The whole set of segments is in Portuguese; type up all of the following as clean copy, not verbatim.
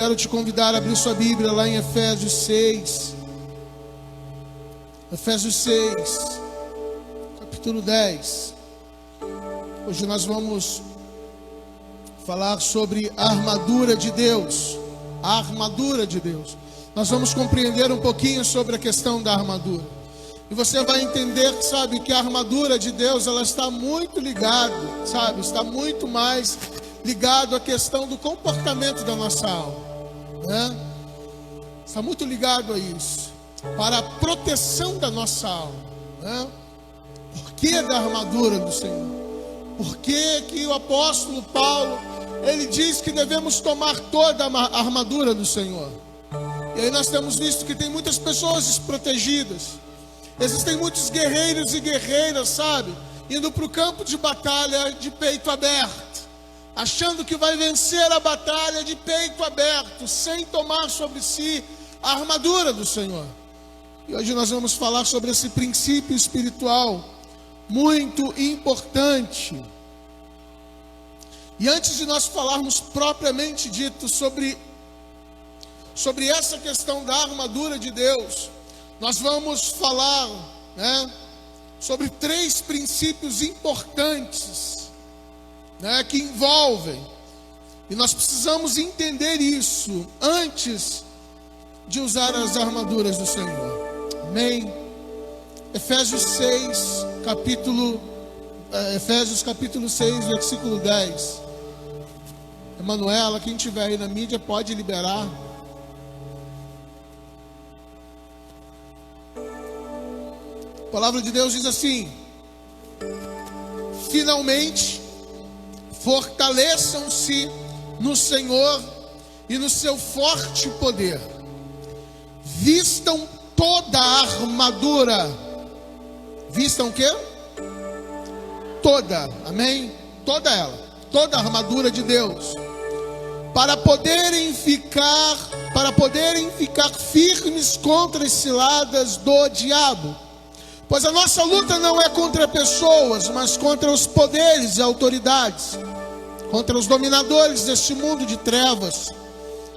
Quero te convidar a abrir sua Bíblia lá em Efésios 6. Efésios 6, capítulo 10. Hoje nós vamos falar sobre a armadura de Deus. A armadura de Deus. Nós vamos compreender um pouquinho sobre a questão da armadura. E você vai entender, sabe, que a armadura de Deus, ela está muito ligada, sabe, está muito mais ligado à questão do comportamento da nossa alma. Está muito ligado a isso, para a proteção da nossa alma. Por que da armadura do Senhor? Por que o apóstolo Paulo, ele diz que devemos tomar toda a armadura do Senhor? E aí nós temos visto que tem muitas pessoas desprotegidas. Existem muitos guerreiros e guerreiras, sabe, indo para o campo de batalha de peito aberto, achando que vai vencer a batalha de peito aberto, sem tomar sobre si a armadura do Senhor. E hoje nós vamos falar sobre esse princípio espiritual muito importante. E antes de nós falarmos propriamente dito sobre essa questão da armadura de Deus, nós vamos falar, sobre 3 princípios importantes, que envolvem, e nós precisamos entender isso antes de usar as armaduras do Senhor. Amém? Efésios capítulo 6, versículo 10. Emanuela, quem tiver aí na mídia pode liberar. A palavra de Deus diz assim: finalmente, fortaleçam-se no Senhor e no seu forte poder. Vistam toda a armadura. Vistam o quê? Toda, amém? Toda ela, toda a armadura de Deus, para poderem ficar firmes contra as ciladas do diabo. Pois a nossa luta não é contra pessoas, mas contra os poderes e autoridades, contra os dominadores deste mundo de trevas,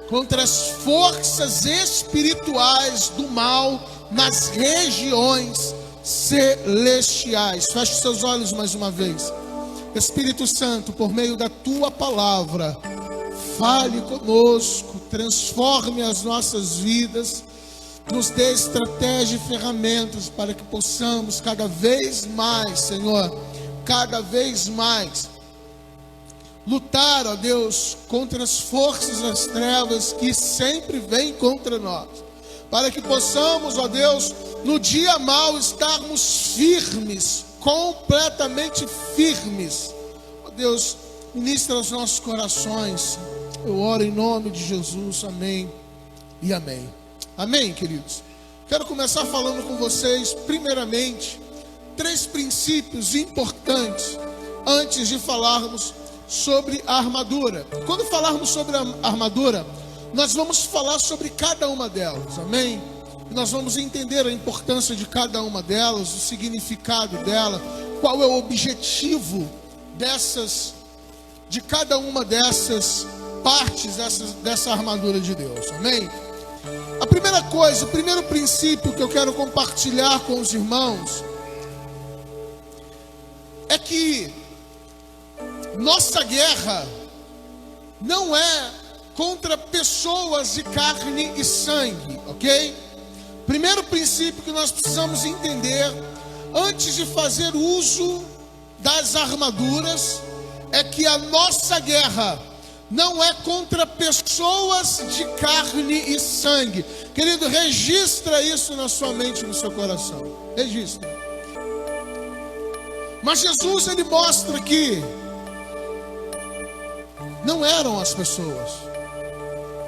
contra as forças espirituais do mal nas regiões celestiais. Feche seus olhos mais uma vez. Espírito Santo, por meio da tua palavra, fale conosco, transforme as nossas vidas, nos dê estratégia e ferramentas para que possamos cada vez mais, Senhor, cada vez mais lutar, ó Deus, contra as forças das trevas que sempre vêm contra nós, para que possamos, ó Deus, no dia mau estarmos firmes, completamente firmes. Ó Deus, ministra os nossos corações. Eu oro em nome de Jesus, amém e amém. Amém, queridos? Quero começar falando com vocês, primeiramente, 3 princípios importantes antes de falarmos sobre a armadura. Quando falarmos sobre a armadura, nós vamos falar sobre cada uma delas, amém? E nós vamos entender a importância de cada uma delas, o significado dela, qual é o objetivo de cada uma dessas partes dessa armadura de Deus, amém? A primeira coisa, o primeiro princípio que eu quero compartilhar com os irmãos é que nossa guerra não é contra pessoas de carne e sangue, ok? Primeiro princípio que nós precisamos entender antes de fazer uso das armaduras é que a nossa guerra não é contra pessoas de carne e sangue. Querido, registra isso na sua mente e no seu coração. Registra. Mas Jesus, ele mostra que não eram as pessoas.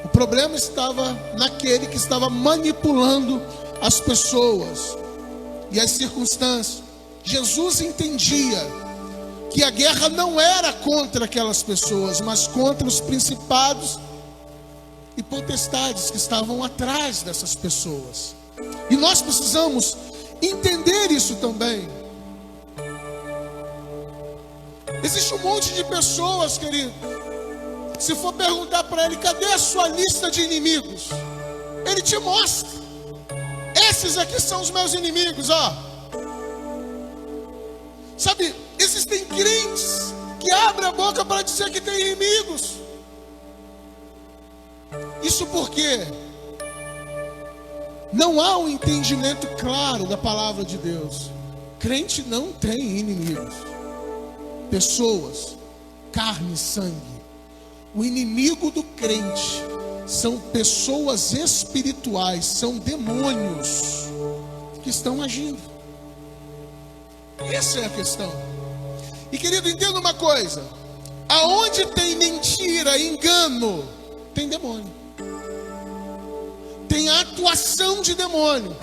O problema estava naquele que estava manipulando as pessoas e as circunstâncias. Jesus entendia que a guerra não era contra aquelas pessoas, mas contra os principados e potestades que estavam atrás dessas pessoas. E nós precisamos entender isso também. Existe um monte de pessoas, querido, Se for perguntar para ele, cadê a sua lista de inimigos? Ele te mostra. Esses aqui são os meus inimigos, ó. Sabe, existem crentes que abrem a boca para dizer que tem inimigos. Isso porque não há um entendimento claro da palavra de Deus. Crente não tem inimigos. Pessoas, carne e sangue. O inimigo do crente são pessoas espirituais, são demônios que estão agindo. Essa é a questão. E querido, entenda uma coisa: aonde tem mentira, engano, tem demônio. Tem a atuação de demônio.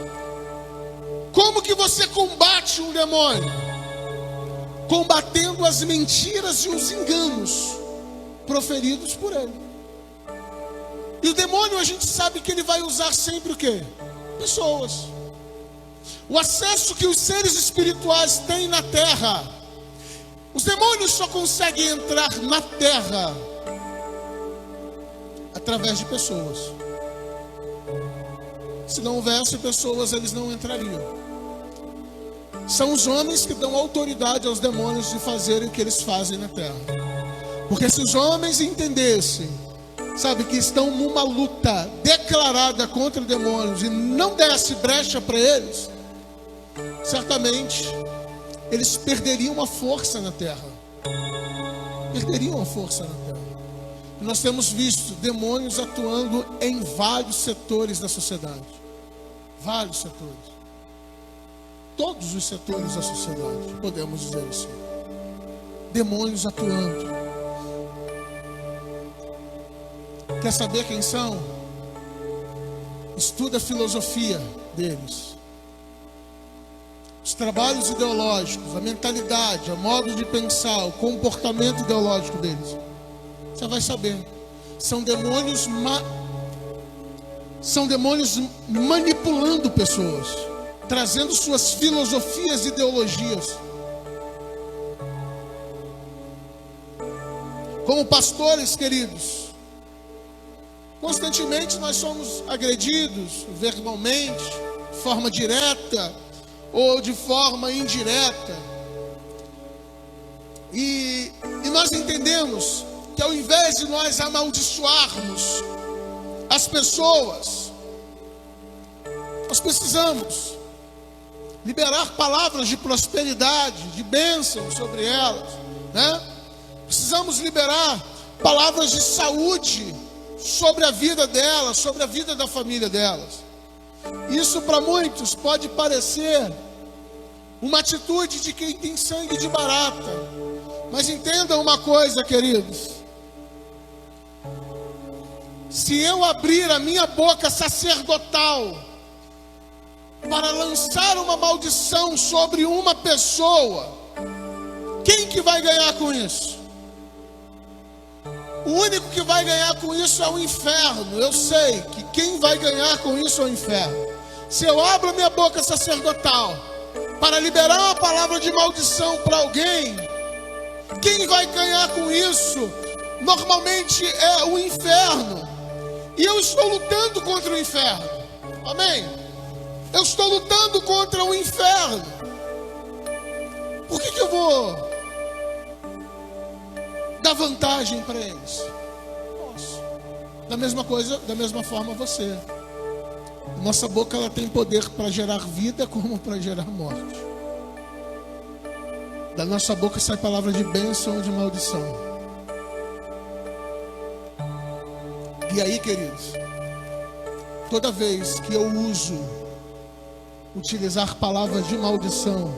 Como que você combate um demônio? Combatendo as mentiras e os enganos proferidos por ele. E o demônio, a gente sabe que ele vai usar sempre o quê? Pessoas. O acesso que os seres espirituais têm na terra. Os demônios só conseguem entrar na terra através de pessoas. Se não houvesse pessoas, eles não entrariam. São os homens que dão autoridade aos demônios de fazerem o que eles fazem na terra. Porque se os homens entendessem, sabe, que estão numa luta declarada contra demônios e não desse brecha para eles, certamente eles perderiam a força na terra. Perderiam a força na terra. E nós temos visto demônios atuando em vários setores da sociedade. Vários setores. Todos os setores da sociedade, podemos dizer assim. Demônios atuando. Quer saber quem são? Estuda a filosofia deles. Os trabalhos ideológicos, a mentalidade, o modo de pensar, o comportamento ideológico deles. Você vai saber. São demônios manipulando pessoas, trazendo suas filosofias e ideologias. Como pastores, queridos, constantemente nós somos agredidos verbalmente, de forma direta ou de forma indireta. E nós entendemos que ao invés de nós amaldiçoarmos as pessoas, nós precisamos liberar palavras de prosperidade, de bênção sobre elas, né? Precisamos liberar palavras de saúde sobre a vida delas, sobre a vida da família delas. Isso para muitos pode parecer uma atitude de quem tem sangue de barata. Mas entendam uma coisa, queridos. Se eu abrir a minha boca sacerdotal para lançar uma maldição sobre uma pessoa, quem que vai ganhar com isso? O único que vai ganhar com isso é o inferno. Eu sei que quem vai ganhar com isso é o inferno. Se eu abro a minha boca sacerdotal para liberar uma palavra de maldição para alguém, quem vai ganhar com isso normalmente é o inferno. E eu estou lutando contra o inferno. Amém? Eu estou lutando contra o inferno. Por que eu vou dar vantagem para eles? Posso. Da mesma forma você. Nossa boca, ela tem poder para gerar vida como para gerar morte. Da nossa boca sai palavra de bênção ou de maldição. E aí, queridos, toda vez que eu utilizar palavras de maldição,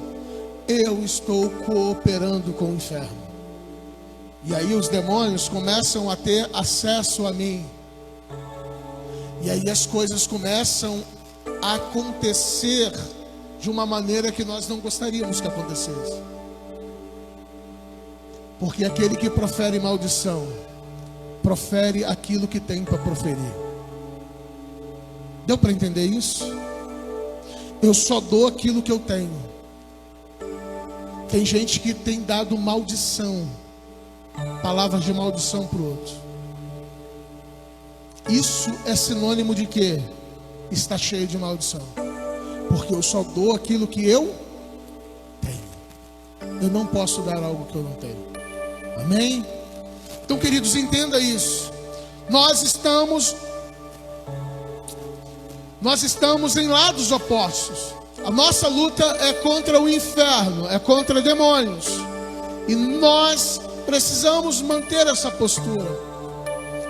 eu estou cooperando com o inferno. E aí os demônios começam a ter acesso a mim. E aí as coisas começam a acontecer de uma maneira que nós não gostaríamos que acontecesse. Porque aquele que profere maldição, profere aquilo que tem para proferir. Deu para entender isso? Eu só dou aquilo que eu tenho. Tem gente que tem dado maldição, palavras de maldição para o outro. isso é sinônimo de quê? Está cheio de maldição. Porque eu só dou aquilo que eu tenho. Eu não posso dar algo que eu não tenho. Amém? Então, queridos, entenda isso. Nós estamos em lados opostos. A nossa luta é contra o inferno, é contra demônios. E nós precisamos manter essa postura.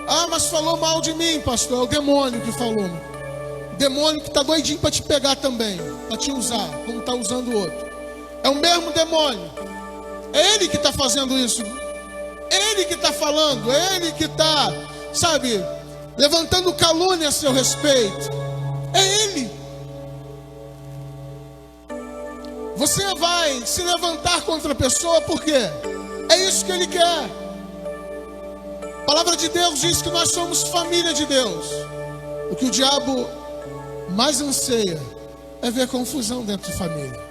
Ah, mas falou mal de mim, pastor. É o demônio que falou. O demônio que está doidinho para te pegar também, para te usar, como está usando o outro. É o mesmo demônio. É ele que está fazendo isso. Ele que está falando. Ele que está, sabe, levantando calúnia a seu respeito. É ele. Você vai se levantar contra a pessoa por quê? É isso que ele quer. A palavra de Deus diz que nós somos família de Deus. O que o diabo mais anseia é ver confusão dentro de família.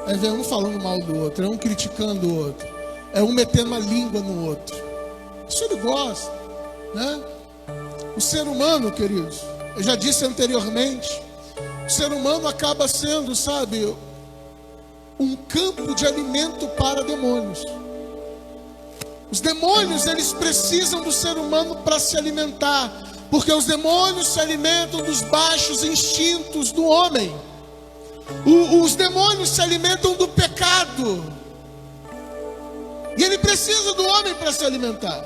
É ver um falando mal do outro, é um criticando o outro, é um metendo a língua no outro. Isso ele gosta, né? O ser humano, queridos, eu já disse anteriormente, o ser humano acaba sendo, sabe, um campo de alimento para demônios. Os demônios, eles precisam do ser humano para se alimentar, porque os demônios se alimentam dos baixos instintos do homem. Os demônios se alimentam do pecado, e ele precisa do homem para se alimentar.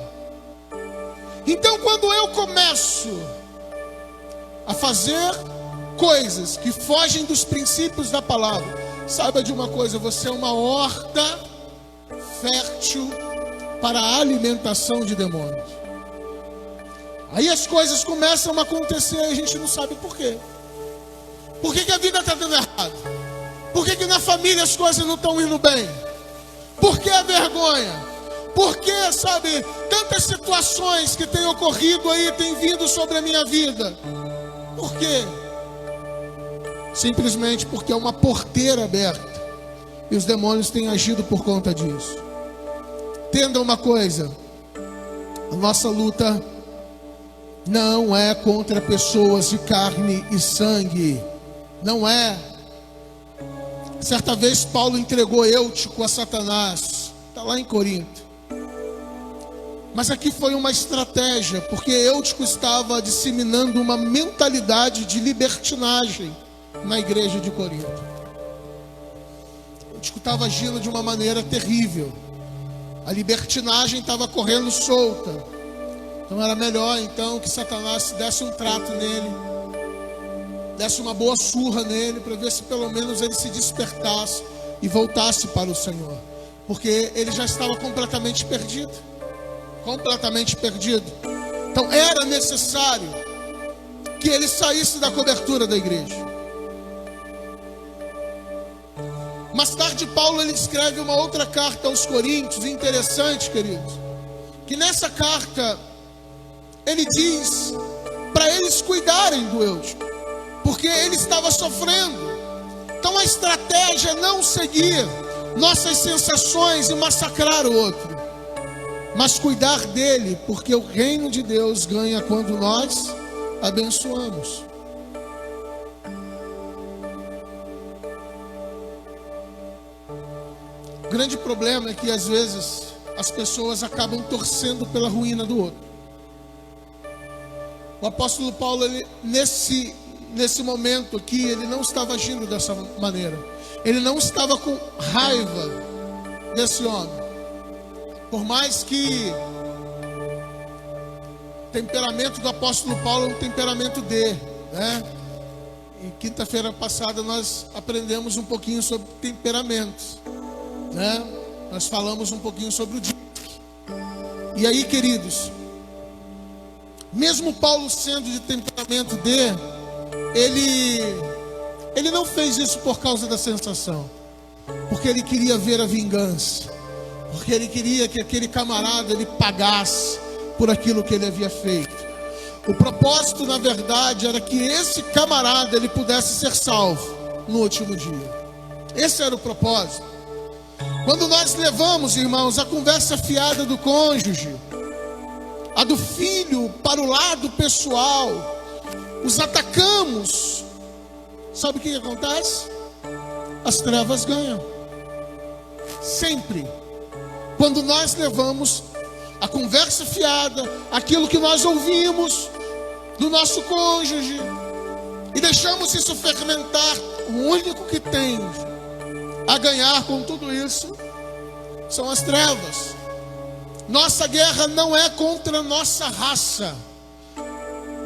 Então, quando eu começo a fazer coisas que fogem dos princípios da palavra, saiba de uma coisa: você é uma horta fértil para a alimentação de demônios. Aí as coisas começam a acontecer e a gente não sabe por quê. Por que a vida está dando errado? Por que na família as coisas não estão indo bem? Por que a vergonha? Por que, sabe, tantas situações que têm ocorrido aí, têm vindo sobre a minha vida? Por quê? Simplesmente porque é uma porteira aberta e os demônios têm agido por conta disso. Entenda uma coisa: a nossa luta não é contra pessoas de carne e sangue. Não é. Certa vez Paulo entregou Eutico a Satanás. Está lá em Corinto. Mas aqui foi uma estratégia, porque Eutico estava disseminando uma mentalidade de libertinagem na igreja de Corinto. Eutico estava agindo de uma maneira terrível. A libertinagem estava correndo solta. Então era melhor então que Satanás desse um trato nele, desse uma boa surra nele, para ver se pelo menos ele se despertasse e voltasse para o Senhor, porque ele já estava completamente perdido. Completamente perdido. Então era necessário que ele saísse da cobertura da igreja. Mais tarde Paulo ele escreve uma outra carta aos Coríntios, interessante, queridos, que nessa carta ele diz para eles cuidarem do Eutico, porque ele estava sofrendo. Então a estratégia é não seguir nossas sensações e massacrar o outro, mas cuidar dele, porque o reino de Deus ganha quando nós abençoamos. O grande problema é que às vezes as pessoas acabam torcendo pela ruína do outro. O apóstolo Paulo, ele, nesse momento aqui, ele não estava agindo dessa maneira. Ele não estava com raiva desse homem. Por mais que o temperamento do apóstolo Paulo é um temperamento D, né? Em quinta-feira passada nós aprendemos um pouquinho sobre temperamentos, né? Nós falamos um pouquinho sobre o DISC. E aí, queridos, mesmo Paulo sendo de temperamento D, ele não fez isso por causa da sensação, porque ele queria ver a vingança, porque ele queria que aquele camarada ele pagasse por aquilo que ele havia feito. O propósito, na verdade, era que esse camarada ele pudesse ser salvo no último dia. Esse era o propósito. Quando nós levamos, irmãos, a conversa fiada do cônjuge, a do filho para o lado pessoal, os atacamos, sabe o que acontece? As trevas ganham. Sempre. Quando nós levamos a conversa fiada, aquilo que nós ouvimos do nosso cônjuge, e deixamos isso fermentar, o único que tem a ganhar com tudo isso são as trevas. Nossa guerra não é contra a nossa raça,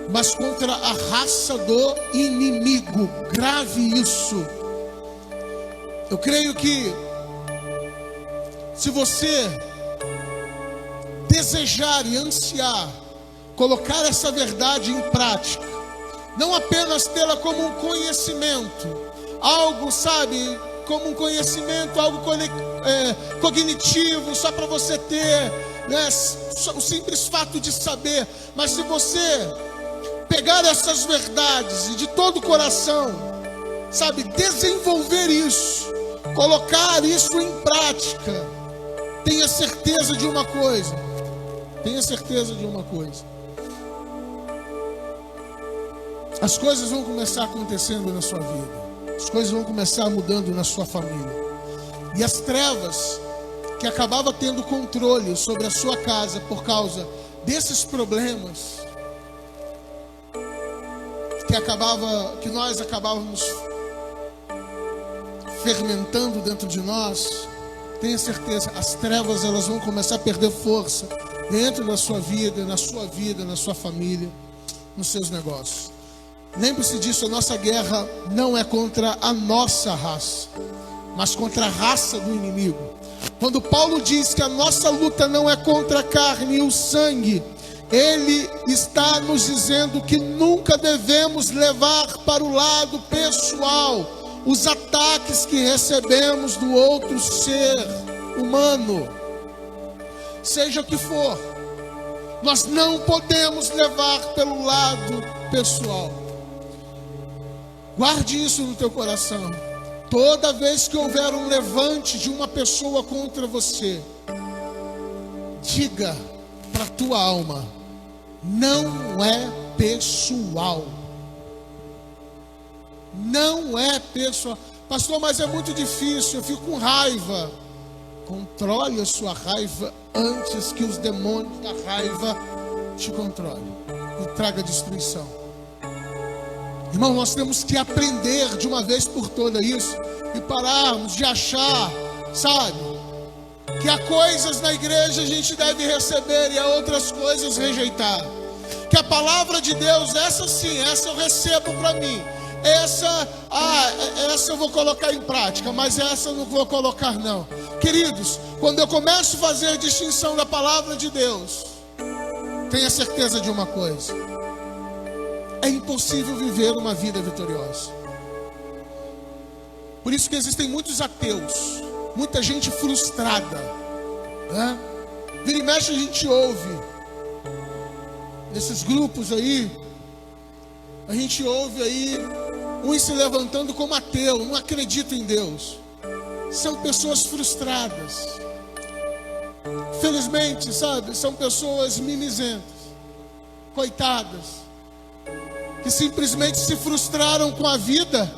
mas contra a raça do inimigo. Grave isso. Eu creio que se você desejar e ansiar colocar essa verdade em prática, não apenas tê-la como um conhecimento, algo, sabe, como um conhecimento, algo cognitivo, só para você ter, né, o simples fato de saber, mas se você pegar essas verdades e de todo o coração, sabe, desenvolver isso, colocar isso em prática, tenha certeza de uma coisa, as coisas vão começar acontecendo na sua vida, as coisas vão começar mudando na sua família, e as trevas que acabava tendo controle sobre a sua casa por causa desses problemas que nós acabávamos fermentando dentro de nós, tenha certeza, as trevas elas vão começar a perder força dentro da sua vida, na sua família, nos seus negócios. Lembre-se disso, a nossa guerra não é contra a nossa raça, mas contra a raça do inimigo. Quando Paulo diz que a nossa luta não é contra a carne e o sangue, ele está nos dizendo que nunca devemos levar para o lado pessoal os ataques que recebemos do outro ser humano, seja o que for. Nós não podemos levar pelo lado pessoal. Guarde isso no teu coração. Toda vez que houver um levante de uma pessoa contra você, diga para a tua alma: não é pessoal. Não é pessoal. Pastor, mas é muito difícil, eu fico com raiva. Controle a sua raiva antes que os demônios da raiva te controlem e traga destruição. Irmão, nós temos que aprender de uma vez por todas isso e pararmos de achar, sabe, que há coisas na igreja a gente deve receber e há outras coisas rejeitar. Que a palavra de Deus, essa sim, essa eu recebo para mim. Essa eu vou colocar em prática, mas essa eu não vou colocar não. Queridos, quando eu começo a fazer a distinção da palavra de Deus, tenha certeza de uma coisa: é impossível viver uma vida vitoriosa. Por isso que existem muitos ateus, muita gente frustrada, né? Vira e mexe a gente ouve nesses grupos aí, a gente ouve aí uns se levantando como ateu, não acredito em Deus. São pessoas frustradas. Felizmente, sabe, são pessoas mimizentas, coitadas, que simplesmente se frustraram com a vida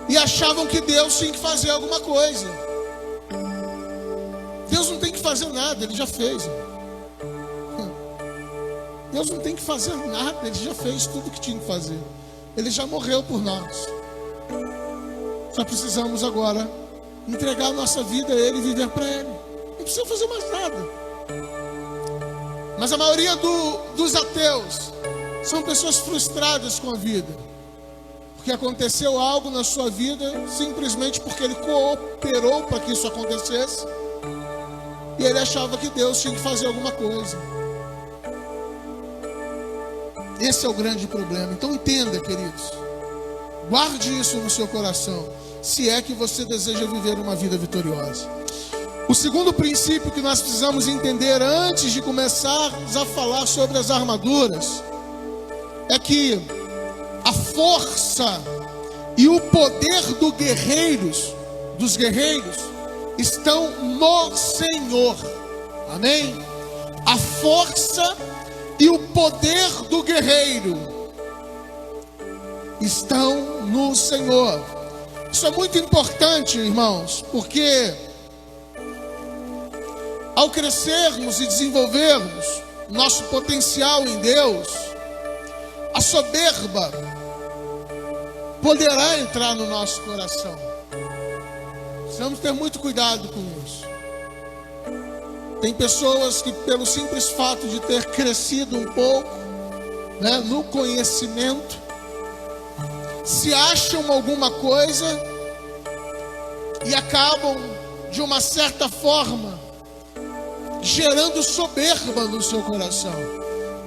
e achavam que Deus tinha que fazer alguma coisa. Deus não tem que fazer nada, Ele já fez. Deus não tem que fazer nada, Ele já fez tudo o que tinha que fazer. Ele já morreu por nós. Só precisamos agora entregar a nossa vida a Ele e viver para Ele. Não precisa fazer mais nada. Mas a maioria dos ateus são pessoas frustradas com a vida, porque aconteceu algo na sua vida simplesmente porque ele cooperou para que isso acontecesse, e ele achava que Deus tinha que fazer alguma coisa. Esse é o grande problema. Então entenda, queridos, guarde isso no seu coração, se é que você deseja viver uma vida vitoriosa. O segundo princípio que nós precisamos entender antes de começarmos a falar sobre as armaduras é que a força e o poder dos guerreiros estão no Senhor. Amém? A força e o poder do guerreiro estão no Senhor. Isso é muito importante, irmãos, porque ao crescermos e desenvolvermos nosso potencial em Deus, a soberba poderá entrar no nosso coração. Precisamos ter muito cuidado com isso. Tem pessoas que, pelo simples fato de ter crescido um pouco, no conhecimento, se acham alguma coisa e acabam, de uma certa forma, gerando soberba no seu coração.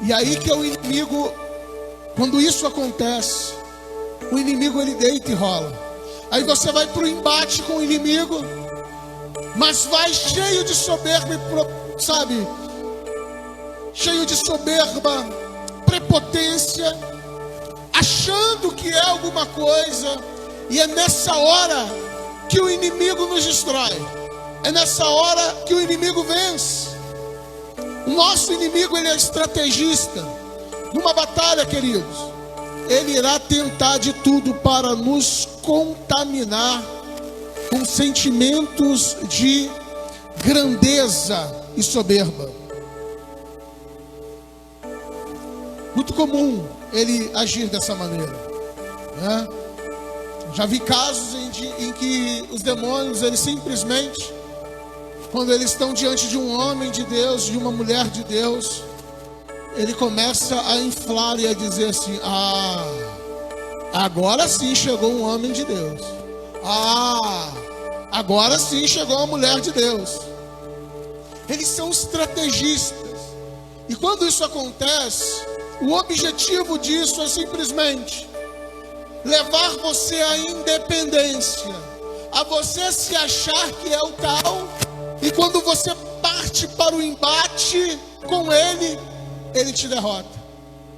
E aí que é o inimigo, quando isso acontece, o inimigo ele deita e rola. Aí você vai para o embate com o inimigo, mas vai cheio de soberba, cheio de soberba, prepotência, achando que é alguma coisa. E é nessa hora que o inimigo nos destrói. É nessa hora que o inimigo vence. O nosso inimigo, ele é estrategista. Numa batalha, queridos, ele irá tentar de tudo para nos contaminar com sentimentos de grandeza e soberba. Muito comum ele agir dessa maneira, né? Já vi casos em que os demônios, eles simplesmente, quando eles estão diante de um homem de Deus, de uma mulher de Deus, ele começa a inflar e a dizer assim: agora sim chegou um homem de Deus. Agora sim chegou uma mulher de Deus. Eles são estrategistas. E quando isso acontece, o objetivo disso é simplesmente levar você à independência, a você se achar que é o tal, e quando você parte para o embate com ele, ele te derrota.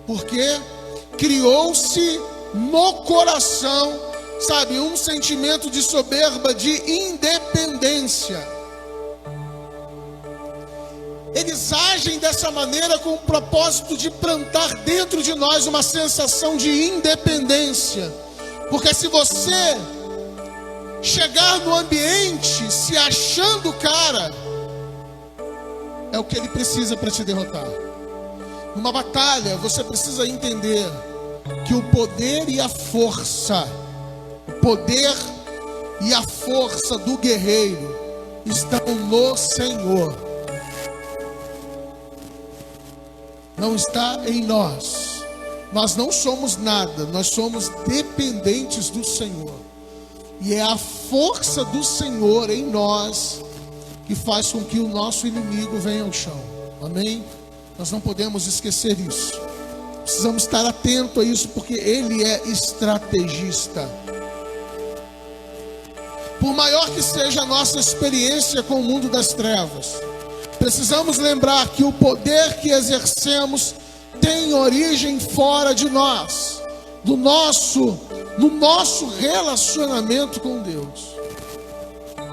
Porque criou-se no coração, um sentimento de soberba, de independência. Eles agem dessa maneira com o propósito de plantar dentro de nós uma sensação de independência. Porque se você chegar no ambiente se achando cara, é o que ele precisa para te derrotar. Numa batalha, você precisa entender que o poder e a força, do guerreiro estão no Senhor. Não está em nós. Nós não somos nada, nós somos dependentes do Senhor. E é a força do Senhor em nós que faz com que o nosso inimigo venha ao chão. Amém? Nós não podemos esquecer isso. Precisamos estar atentos a isso, porque ele é estrategista. Por maior que seja a nossa experiência com o mundo das trevas, precisamos lembrar que o poder que exercemos tem origem fora de nós, no nosso relacionamento com Deus.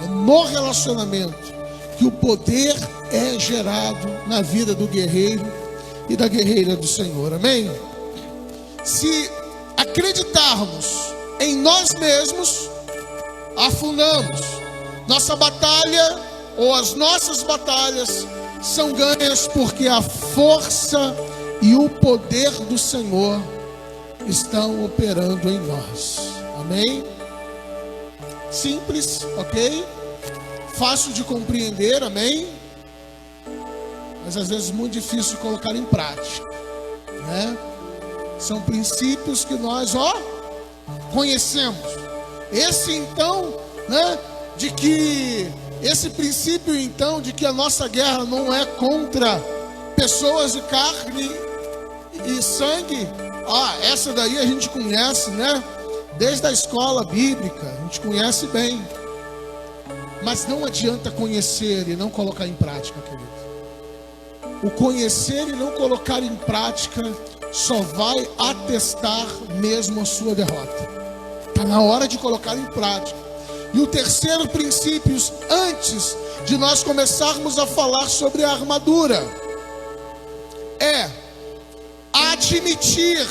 É no relacionamento que o poder é gerado na vida do guerreiro e da guerreira do Senhor. Amém? Se acreditarmos em nós mesmos, afundamos. Nossa batalha, ou as nossas batalhas, são ganhas porque a força e o poder do Senhor estão operando em nós. Amém? Simples, ok? Fácil de compreender, amém? Mas às vezes muito difícil de colocar em prática, né? São princípios que nós, conhecemos. Esse princípio então de que a nossa guerra não é contra pessoas de carne e sangue, essa daí a gente conhece, né? Desde a escola bíblica, a gente conhece bem. Mas não adianta conhecer e não colocar em prática, querido. O conhecer e não colocar em prática só vai atestar mesmo a sua derrota. Está na hora de colocar em prática. E o terceiro princípio, antes de nós começarmos a falar sobre a armadura, é admitir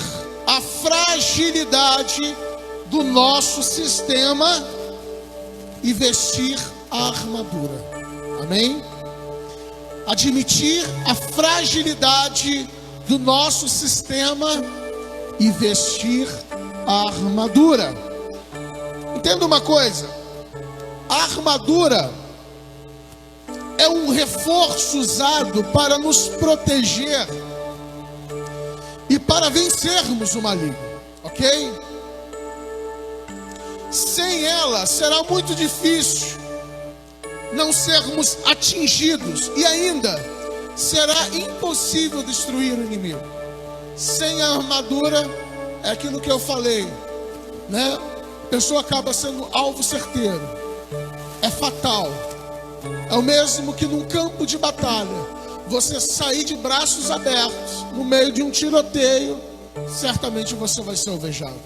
a fragilidade do nosso sistema e vestir a armadura. Amém? Admitir a fragilidade do nosso sistema e vestir a armadura. Entenda uma coisa: a armadura é um reforço usado para nos proteger e para vencermos o maligno, ok? Sem ela será muito difícil não sermos atingidos, e ainda será impossível destruir o inimigo. Sem a armadura, é aquilo que eu falei, né? A pessoa acaba sendo alvo certeiro, é fatal. É o mesmo que num campo de batalha, você sair de braços abertos no meio de um tiroteio, certamente você vai ser alvejado.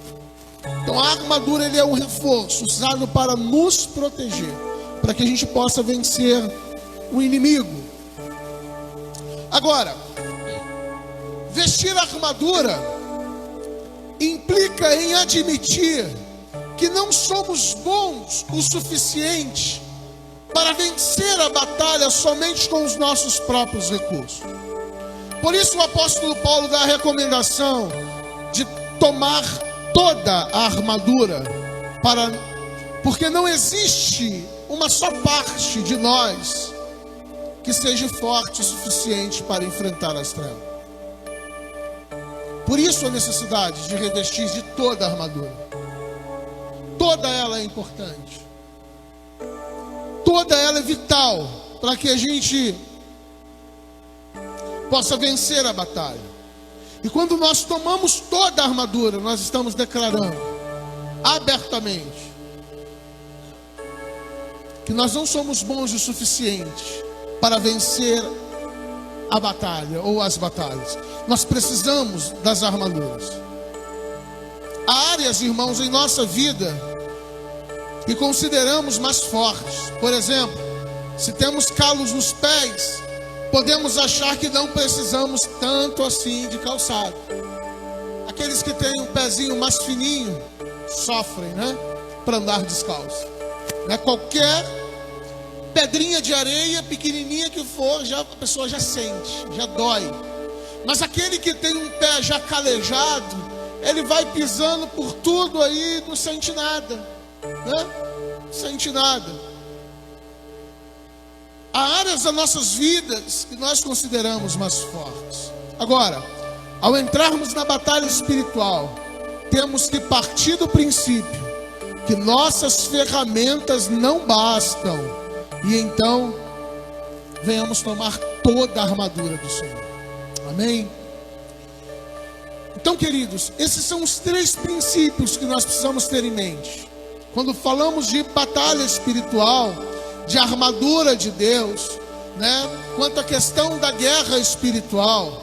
Então a armadura, ele é um reforço usado para nos proteger, para que a gente possa vencer o inimigo. Agora, vestir a armadura implica em admitir que não somos bons o suficiente para vencer a batalha somente com os nossos próprios recursos. Por isso o apóstolo Paulo dá a recomendação de tomar toda a armadura, porque não existe uma só parte de nós que seja forte o suficiente para enfrentar as trevas. Por isso a necessidade de revestir de toda a armadura. Toda ela é importante. Toda ela é vital para que a gente possa vencer a batalha. E quando nós tomamos toda a armadura, nós estamos declarando abertamente que nós não somos bons o suficiente para vencer a batalha ou as batalhas. Nós precisamos das armaduras. Há áreas, irmãos, em nossa vida que consideramos mais fortes. Por exemplo, se temos calos nos pés, podemos achar que não precisamos tanto assim de calçado. Aqueles que têm um pezinho mais fininho sofrem, né? Para andar descalço, né? Qualquer pedrinha de areia, pequenininha que for, a pessoa já sente, já dói. Mas aquele que tem um pé já calejado, ele vai pisando por tudo aí, não sente nada, né? Não sente nada. Há áreas das nossas vidas que nós consideramos mais fortes. Agora, ao entrarmos na batalha espiritual, temos que partir do princípio que nossas ferramentas não bastam, e então venhamos tomar toda a armadura do Senhor. Amém? Então, queridos, esses são os 3 princípios que nós precisamos ter em mente quando falamos de batalha espiritual, de armadura de Deus, né? Quanto à questão da guerra espiritual,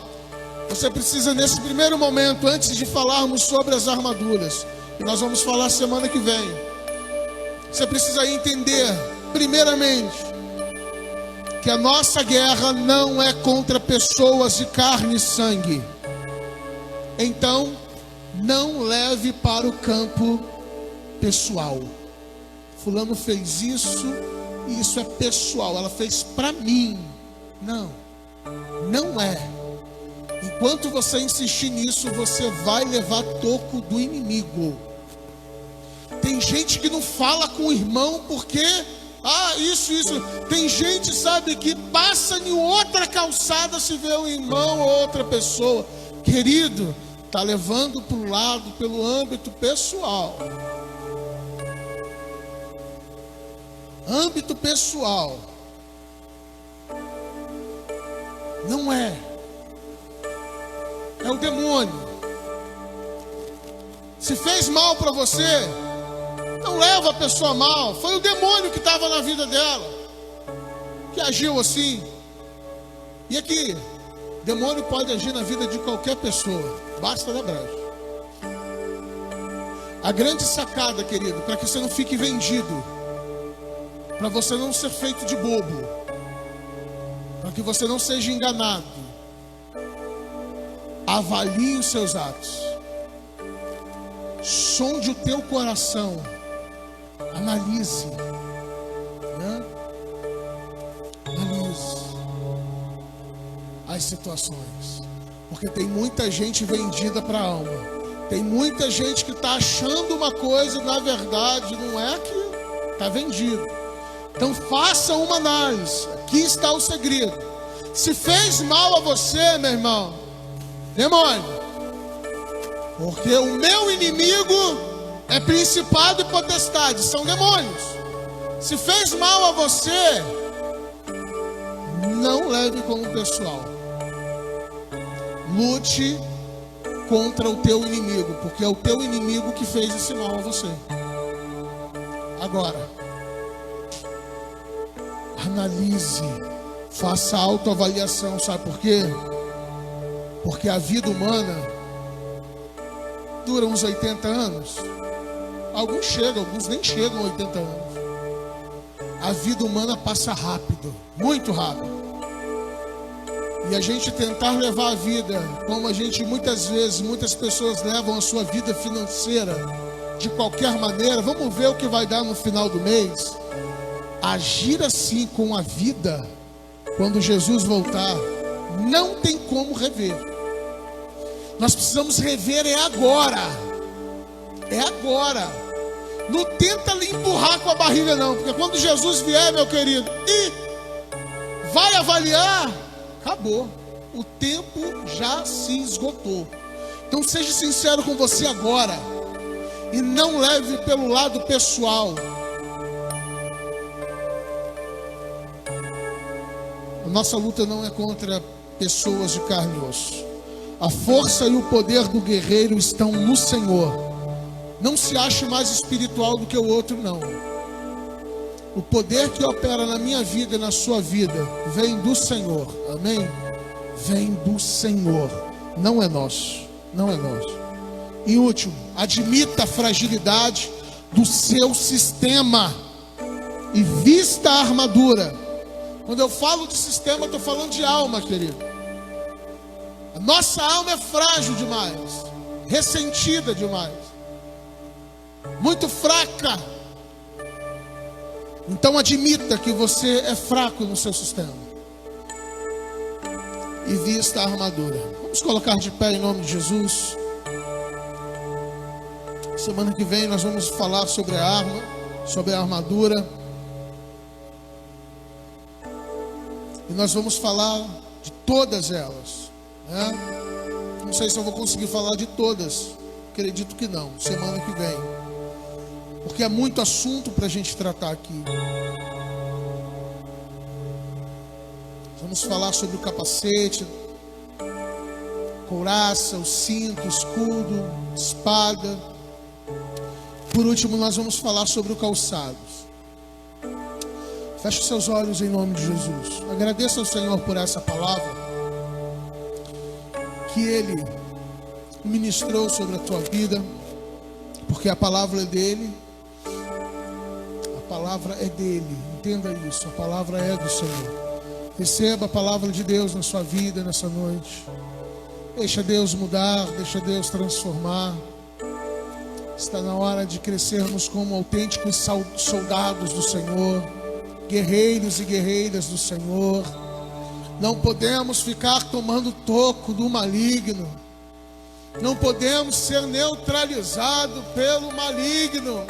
você precisa, nesse primeiro momento, antes de falarmos sobre as armaduras, que nós vamos falar semana que vem, você precisa entender, primeiramente, que a nossa guerra não é contra pessoas de carne e sangue. Então, não leve para o campo pessoal. Fulano fez isso, e isso é pessoal, ela fez para mim. Não, não é. Enquanto você insistir nisso, você vai levar toco do inimigo. Tem gente que não fala com o irmão porque isso. Tem gente, sabe, que passa em outra calçada se vê um irmão ou outra pessoa. Querido, está levando para o lado, pelo âmbito pessoal. Âmbito pessoal. Não é. É o demônio. Se fez mal para você, não leva a pessoa mal. Foi o demônio que estava na vida dela, que agiu assim. E aqui, demônio pode agir na vida de qualquer pessoa, basta dar brecha. A grande sacada, querido, para que você não fique vendido, para você não ser feito de bobo, para que você não seja enganado, avalie os seus atos. Sonde o teu coração. Analise. Né? Analise as situações. Porque tem muita gente vendida para a alma. Tem muita gente que está achando uma coisa e na verdade não é aquilo. Está vendido. Então faça uma análise. Aqui está o segredo. Se fez mal a você, meu irmão, demônio. Porque o meu inimigo é principado e potestade, são demônios. Se fez mal a você, não leve como pessoal. Lute contra o teu inimigo, porque é o teu inimigo que fez esse mal a você. Agora, analise, faça autoavaliação, sabe por quê? Porque a vida humana dura uns 80 anos. Alguns chegam, alguns nem chegam a 80 anos. A vida humana passa rápido, muito rápido. E a gente tentar levar a vida como a gente muitas vezes, muitas pessoas levam a sua vida financeira de qualquer maneira. Vamos ver o que vai dar no final do mês. Agir assim com a vida, quando Jesus voltar, não tem como rever. Nós precisamos rever agora. É agora. Não tenta lhe empurrar com a barriga não, porque quando Jesus vier, meu querido, e vai avaliar, acabou. O tempo já se esgotou. Então seja sincero com você agora. E não leve pelo lado pessoal. A nossa luta não é contra pessoas de carne e osso. A força e o poder do guerreiro estão no Senhor. Não se ache mais espiritual do que o outro, não. O poder que opera na minha vida e na sua vida vem do Senhor. Amém? Vem do Senhor. Não é nosso. Não é nosso. E último, admita a fragilidade do seu sistema e vista a armadura. Quando eu falo de sistema, eu estou falando de alma, querido. A nossa alma é frágil demais, ressentida demais, muito fraca. Então admita que você é fraco no seu sistema e vista a armadura. Vamos colocar de pé em nome de Jesus. Semana que vem nós vamos falar sobre a arma, sobre a armadura. E nós vamos falar de todas elas, né? Não sei se eu vou conseguir falar de todas. Acredito que não, semana que vem. Porque é muito assunto para a gente tratar aqui. Vamos falar sobre o capacete, couraça, o cinto, o escudo, espada. Por último, nós vamos falar sobre o calçado. Feche seus olhos em nome de Jesus. Agradeça ao Senhor por essa palavra que Ele ministrou sobre a tua vida, porque a palavra é dele. A palavra é dele. Entenda isso. A palavra é do Senhor. Receba a palavra de Deus na sua vida nessa noite. Deixa Deus mudar, deixa Deus transformar. Está na hora de crescermos como autênticos soldados do Senhor, guerreiros e guerreiras do Senhor. Não podemos ficar tomando toco do maligno. Não podemos ser neutralizados pelo maligno.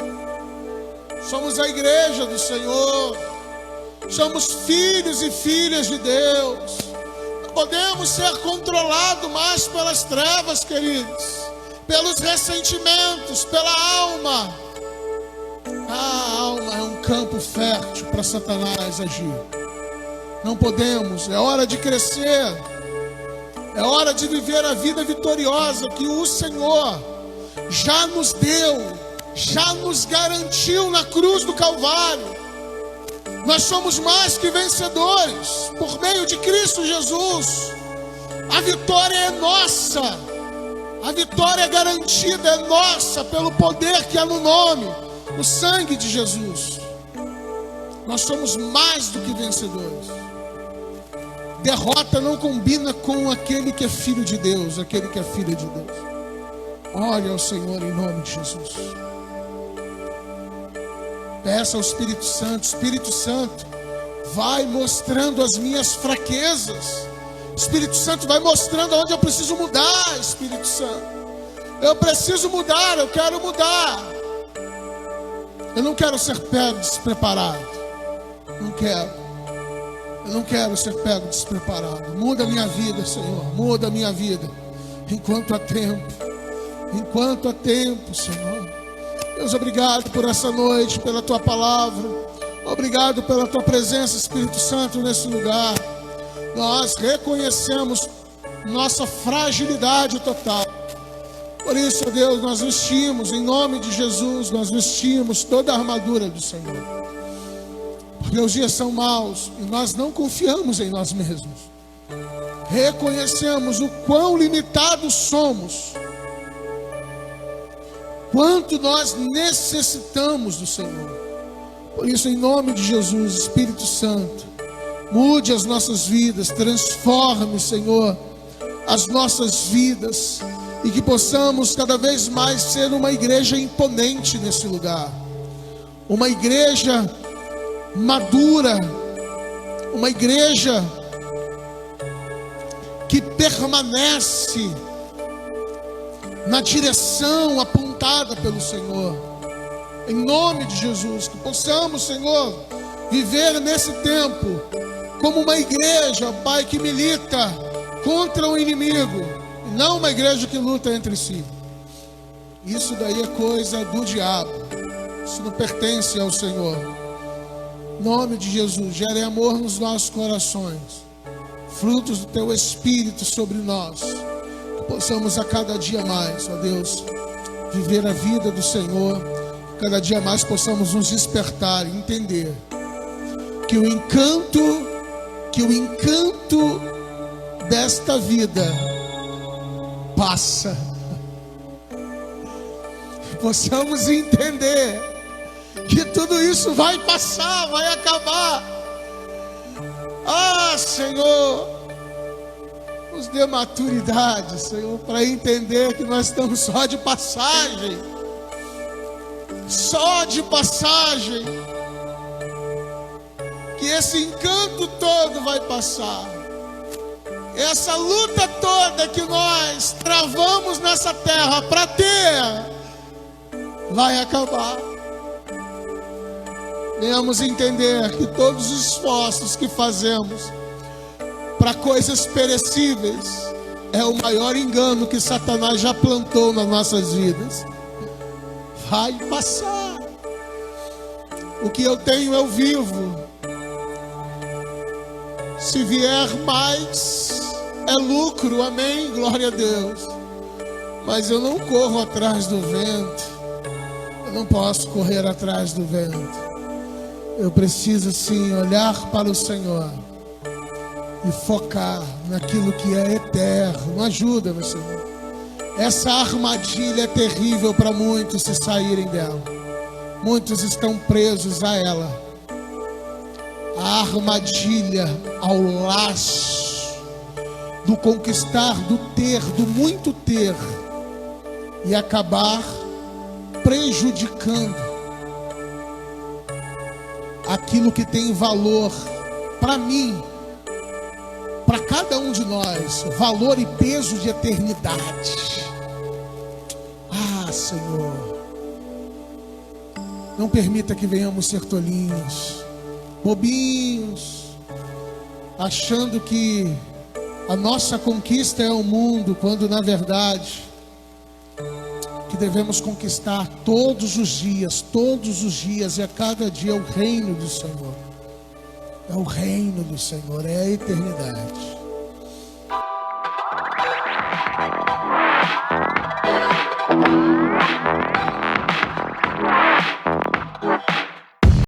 Somos a igreja do Senhor. Somos filhos e filhas de Deus. Não podemos ser controlados mais pelas trevas, queridos, pelos ressentimentos, pela alma. A alma é um campo fértil para Satanás agir. Não podemos, é hora de crescer. É hora de viver a vida vitoriosa que o Senhor já nos deu, já nos garantiu na cruz do Calvário. Nós somos mais que vencedores por meio de Cristo Jesus. A vitória é nossa. A vitória é garantida, é nossa pelo poder que há no nome, no sangue de Jesus. Nós somos mais do que vencedores. derrota não combina com aquele que é filho de Deus, aquele que é filho de Deus. Olha ao Senhor em nome de Jesus. Peça ao Espírito Santo, vai mostrando as minhas fraquezas. Espírito Santo, vai mostrando onde eu preciso mudar. Espírito Santo, eu preciso mudar, eu quero mudar. Eu não quero ser pego despreparado. Eu não quero ser pego despreparado. Muda a minha vida, Senhor, muda a minha vida. Enquanto há tempo, Senhor. Deus, obrigado por essa noite, pela Tua palavra. Obrigado pela Tua presença, Espírito Santo, nesse lugar. Nós reconhecemos nossa fragilidade total. Por isso, Deus, nós vestimos, em nome de Jesus, nós vestimos toda a armadura do Senhor. Porque os dias são maus e nós não confiamos em nós mesmos. Reconhecemos o quão limitados somos. Quanto nós necessitamos do Senhor. Por isso, em nome de Jesus, Espírito Santo, mude as nossas vidas, transforme, Senhor, as nossas vidas, e que possamos cada vez mais ser uma igreja imponente nesse lugar, uma igreja madura, uma igreja que permanece na direção apontada pelo Senhor. Em nome de Jesus, que possamos, Senhor, viver nesse tempo como uma igreja, Pai, que milita contra o inimigo, e não uma igreja que luta entre si. Isso daí é coisa do diabo. Isso não pertence ao Senhor. Em nome de Jesus, gere amor nos nossos corações, frutos do Teu Espírito sobre nós, que possamos a cada dia mais, ó Deus, viver a vida do Senhor. Cada dia mais possamos nos despertar e entender que o encanto desta vida passa. Possamos entender que tudo isso vai passar, vai acabar. Ah, Senhor, nos dê maturidade, Senhor, para entender que nós estamos só de passagem. Só de passagem. Que esse encanto todo vai passar. Essa luta toda que nós travamos nessa terra para ter, vai acabar. Venhamos entender que todos os esforços que fazemos para coisas perecíveis é o maior engano que Satanás já plantou nas nossas vidas. Vai passar. O que eu tenho eu vivo. Se vier mais, é lucro, amém, glória a Deus. Mas eu não corro atrás do vento. Eu não posso correr atrás do vento. Eu preciso sim olhar para o Senhor e focar naquilo que é eterno. Ajuda, meu Senhor. Essa armadilha é terrível para muitos se saírem dela. Muitos estão presos a ela. A armadilha ao laço do conquistar, do ter, do muito ter, e acabar prejudicando aquilo que tem valor para mim, para cada um de nós, valor e peso de eternidade. Ah, Senhor, não permita que venhamos ser tolinhos, bobinhos, achando que a nossa conquista é o mundo, quando na verdade que devemos conquistar todos os dias e a cada dia o reino do Senhor. É o reino do Senhor, é a eternidade.